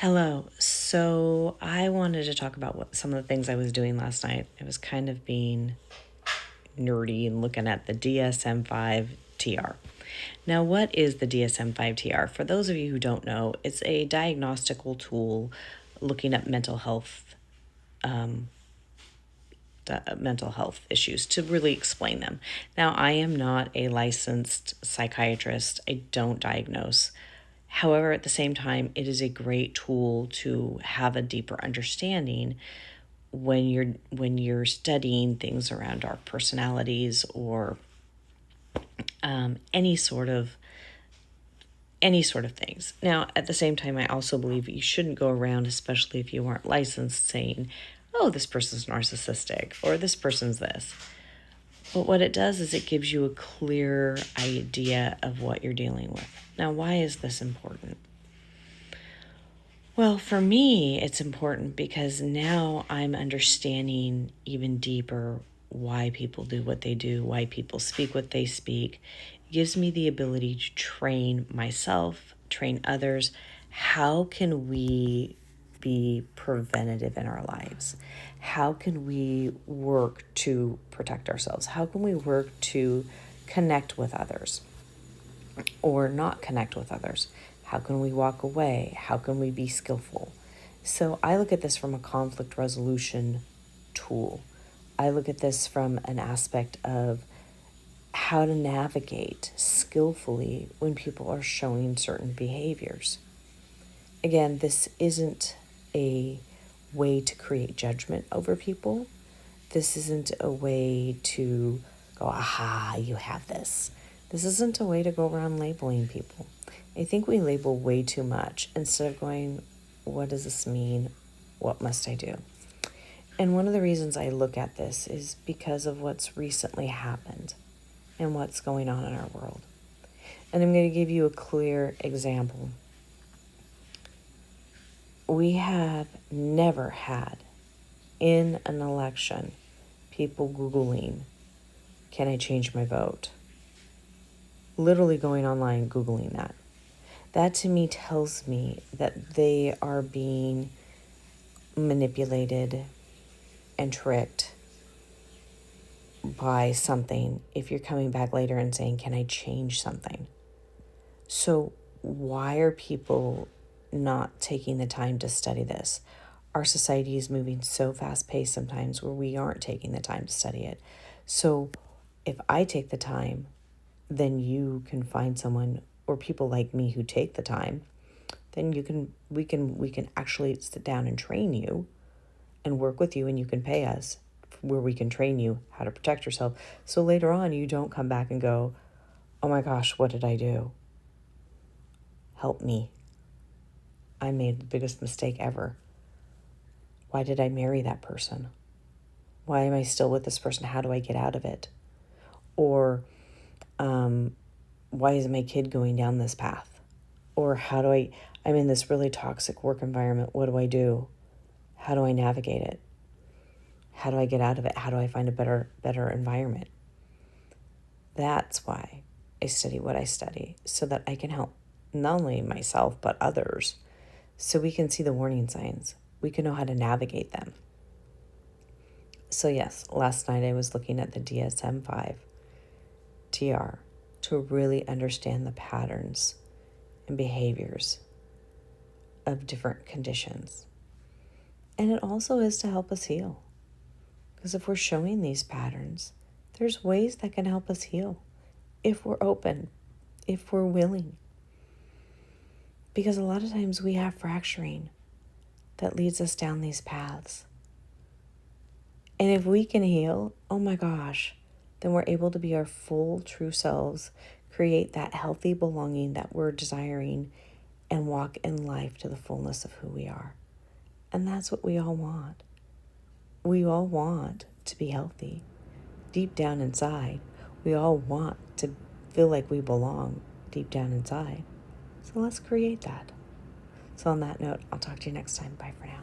Hello. So I wanted to talk about some of the things I was doing last night. I was kind of being nerdy and looking at the DSM-5 TR. Now, what is the DSM-5 TR? For those of you who don't know, it's a diagnostical tool looking at mental health issues to really explain them. Now, I am not a licensed psychiatrist. I don't diagnose. However, at the same time, it is a great tool to have a deeper understanding when you're studying things around our personalities or any sort of things. Now, at the same time, I also believe you shouldn't go around, especially if you aren't licensed, saying, "Oh, this person's narcissistic" or "this person's this." But what it does is it gives you a clear idea of what you're dealing with. Now, why is this important? Well, for me, it's important because now I'm understanding even deeper why people do what they do, why people speak what they speak. It gives me the ability to train myself, train others. How can we be preventative in our lives? How can we work to protect ourselves? How can we work to connect with others or not connect with others? How can we walk away? How can we be skillful? So I look at this from a conflict resolution tool. I look at this from an aspect of how to navigate skillfully when people are showing certain behaviors. Again, this isn't a way to create judgment over people. This isn't a way to go, aha, you have this. This isn't a way to go around labeling people. I think we label way too much instead of going, what does this mean? What must I do? And one of the reasons I look at this is because of what's recently happened and what's going on in our world. And I'm going to give you a clear example. We have never had in an election people Googling, can I change my vote? Literally going online, Googling that. That to me tells me that they are being manipulated and tricked by something if you're coming back later and saying, can I change something? So why are people not taking the time to study this? Our society is moving so fast-paced sometimes where we aren't taking the time to study it. So if I take the time, then you can find someone or people like me who take the time, then we can actually sit down and train you and work with you, and you can pay us where we can train you how to protect yourself. So later on you don't come back and go, oh my gosh, what did I do? Help me. I made the biggest mistake ever. Why did I marry that person? Why am I still with this person? How do I get out of it? Or why is my kid going down this path? Or I'm in this really toxic work environment. What do I do? How do I navigate it? How do I get out of it? How do I find a better environment? That's why I study what I study, so that I can help not only myself, but others, so we can see the warning signs. We can know how to navigate them. So yes, last night I was looking at the DSM-5 TR to really understand the patterns and behaviors of different conditions. And it also is to help us heal. Because if we're showing these patterns, there's ways that can help us heal if we're open, if we're willing. Because a lot of times we have fracturing that leads us down these paths. And if we can heal, oh my gosh, then we're able to be our full, true selves, create that healthy belonging that we're desiring, and walk in life to the fullness of who we are. And that's what we all want. We all want to be healthy. Deep down inside, we all want to feel like we belong deep down inside. So let's create that. So on that note, I'll talk to you next time. Bye for now.